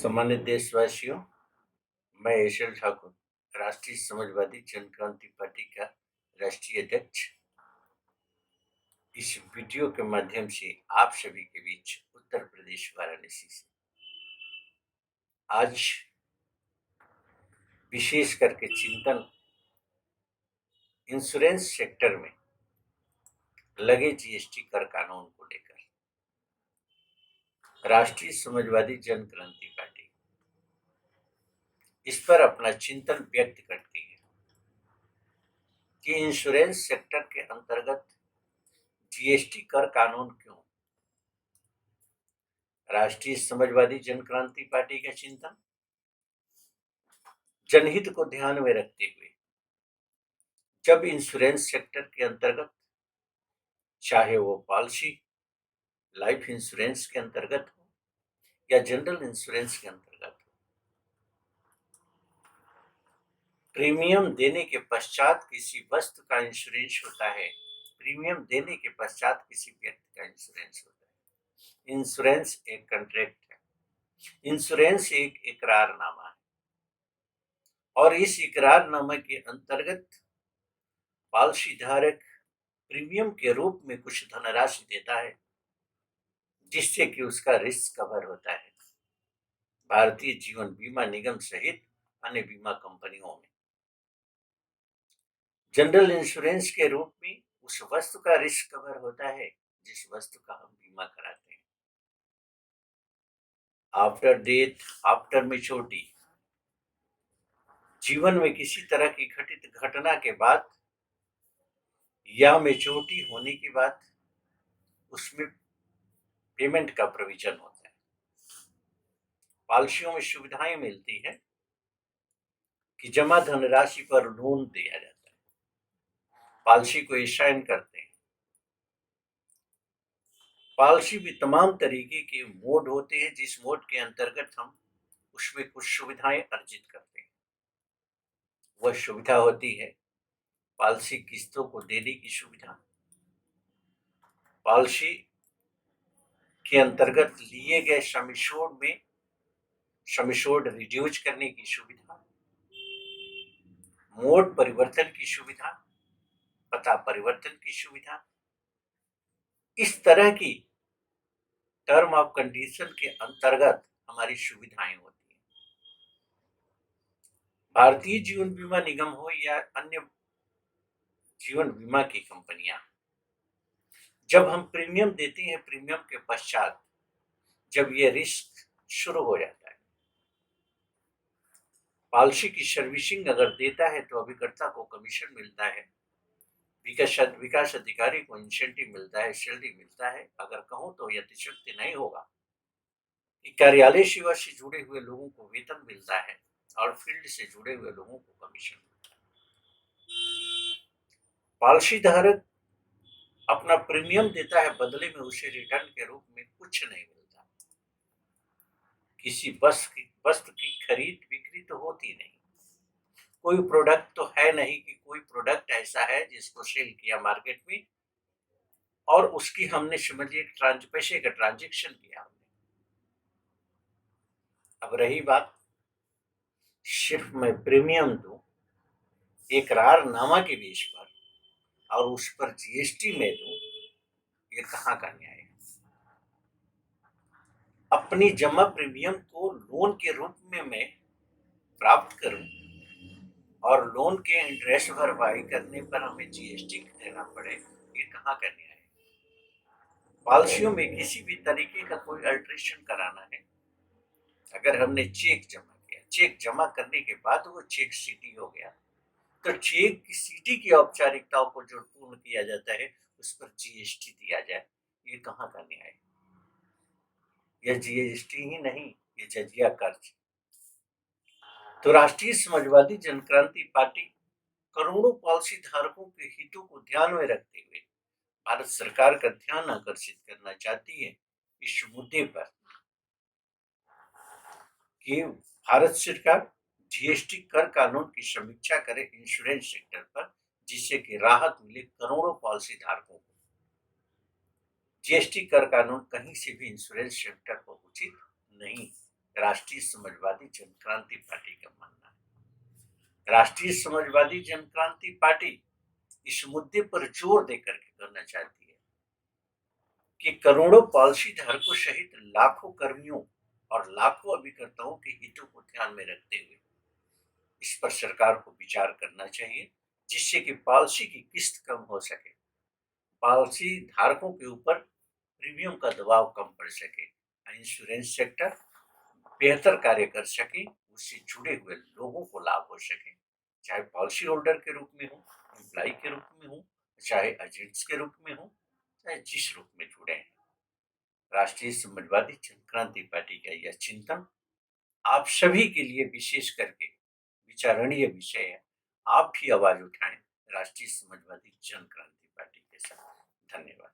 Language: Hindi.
सम्मानित देशवासियों, मैं एशल ठाकुर, राष्ट्रीय समाजवादी जन क्रांति पार्टी का राष्ट्रीय अध्यक्ष, इस वीडियो के माध्यम से आप सभी के बीच उत्तर प्रदेश वाराणसी से आज विशेष करके चिंतन इंश्योरेंस सेक्टर में लगे जीएसटी कर कानून को लेकर राष्ट्रीय समाजवादी जन क्रांति पार्टी इस पर अपना चिंतन व्यक्त करती है कि इंश्योरेंस सेक्टर के अंतर्गत जीएसटी कर कानून क्यों। राष्ट्रीय समाजवादी जन क्रांति पार्टी का चिंतन जनहित को ध्यान में रखते हुए जब इंश्योरेंस सेक्टर के अंतर्गत, चाहे वो पॉलिसी लाइफ इंश्योरेंस के अंतर्गत हो या जनरल इंश्योरेंस के अंतर्गत हो, प्रीमियम देने के पश्चात किसी वस्तु का इंश्योरेंस होता है, प्रीमियम देने के पश्चात किसी व्यक्ति का इंश्योरेंस होता है। इंश्योरेंस एक कॉन्ट्रैक्ट है, इंश्योरेंस एक इकरारनामा है और इस इकरारनामा के अंतर्गत पॉलिसी धारक प्रीमियम के रूप में कुछ धनराशि देता है जिससे कि उसका रिस्क कवर होता है भारतीय जीवन बीमा निगम सहित अन्य बीमा कंपनियों में। जनरल इंश्योरेंस के रूप में उस वस्तु का रिस्क कवर होता है जिस वस्तु का हम बीमा कराते हैं। आफ्टर डेथ, आफ्टर मैच्योरिटी, जीवन में किसी तरह की घटित घटना के बाद या मैच्योरिटी होने के बाद उसमें पेमेंट का प्रोविजन होता है। पॉलिसियों में सुविधाएं मिलती है कि जमा धनराशि पर लोन दिया जाता है, पॉलिसी को असाइन करते हैं। पॉलिसी भी तमाम तरीके के मोड होते हैं जिस मोड के अंतर्गत हम उसमें कुछ सुविधाएं अर्जित करते हैं। वह सुविधा होती है पॉलिसी किस्तों को देने की सुविधा, पॉलिसी के अंतर्गत लिए गए सम एश्योर्ड में सम एश्योर्ड रिड्यूस करने की सुविधा, मोड परिवर्तन की सुविधा, पता परिवर्तन की सुविधा। इस तरह की टर्म ऑफ कंडीशन के अंतर्गत हमारी सुविधाएं होती हैं। भारतीय जीवन बीमा निगम हो या अन्य जीवन बीमा की कंपनियां, जब हम प्रीमियम देते हैं, प्रीमियम के पश्चात जब ये रिस्क शुरू हो जाता है, पॉलिसी की सर्विसिंग अगर देता है तो अभिकर्ता को कमीशन मिलता है, विकास अधिकारी को इंसेंटिव मिलता है, सैलरी मिलता है। अगर कहूं तो यह अतिशयोक्ति नहीं होगा कि कार्यालय सेवा से जुड़े हुए लोगों को वेतन मिलता है और फील्ड से जुड़े हुए लोगों को कमीशन मिलता है। पॉलिसी धारक अपना प्रीमियम देता है, बदले में उसे रिटर्न के रूप में कुछ नहीं मिलता। किसी वस्तु की खरीद बिक्री तो होती नहीं, कोई प्रोडक्ट तो है नहीं कि कोई प्रोडक्ट ऐसा है जिसको सेल किया मार्केट में और उसकी हमने समझिए पैसे का ट्रांजेक्शन किया हमने। अब रही बात सिर्फ मैं प्रीमियम दूं इकरारनामा के बेस पर और उस पर जीएसटी में दूं, ये कहाँ का न्याय है। अपनी जमा प्रीमियम को लोन के रूप में मैं प्राप्त करूं और लोन के इंटरेस्ट भरपाई करने पर हमें जीएसटी देना पड़े, ये कहाँ का न्याय है। पॉलिसियों में किसी भी तरीके का कोई अल्ट्रेशन कराना है, अगर हमने चेक जमा किया, चेक जमा करने के बाद वो चेक सीटी हो गया तो चेक की सीटी की औपचारिकताओं को जो पूर्ण किया जाता है उस पर जीएसटी दिया जाए, ये कहाँ का न्याय है। यह जीएसटी ही नहीं, ये जजिया कर्ज। तो राष्ट्रीय समाजवादी जन क्रांति पार्टी करोड़ों पॉलिसी धारकों के हितों को ध्यान में रखते हुए भारत सरकार का ध्यान आकर्षित करना चाहती है इस मुद्दे पर कि भारत सरकार जीएसटी कर कानून की समीक्षा करे इंश्योरेंस सेक्टर पर, जिससे कि राहत मिले करोड़ों पॉलिसी धारकों को। जीएसटी कर कानून कहीं से भी इंश्योरेंस सेक्टर पर उचित नहीं। राष्ट्रीय समाजवादी जनक्रांति पार्टी का मानना है। राष्ट्रीय समाजवादी जनक्रांति पार्टी इस मुद्दे पर जोर देकर के करना चाहती है कि करोड़ों पॉलिसी धारकों सहित लाखों कर्मियों और लाखों अभिकर्ताओं के हितों को ध्यान में रखते हुए इस पर सरकार को विचार करना चाहिए, जिससे कि पॉलिसी की किस्त कम हो सके, पॉलिसी धारकों के ऊपर प्रीमियम का दबाव कम पड़ सके, इंश्योरेंस सेक्टर बेहतर कार्य कर सके, उससे जुड़े हुए लोगों को लाभ हो सके, चाहे पॉलिसी होल्डर के रूप में हो, एम्प्लॉय के रूप में हो, चाहे एजेंट्स के रूप में हो, चाहे जिस रूप में जुड़े हैं। राष्ट्रीय समाजवादी जनक्रांति पार्टी का यह चिंतन आप सभी के लिए विशेष करके विचारणीय विषय है। आप भी आवाज उठाएं राष्ट्रीय समाजवादी जनक्रांति पार्टी के साथ। धन्यवाद।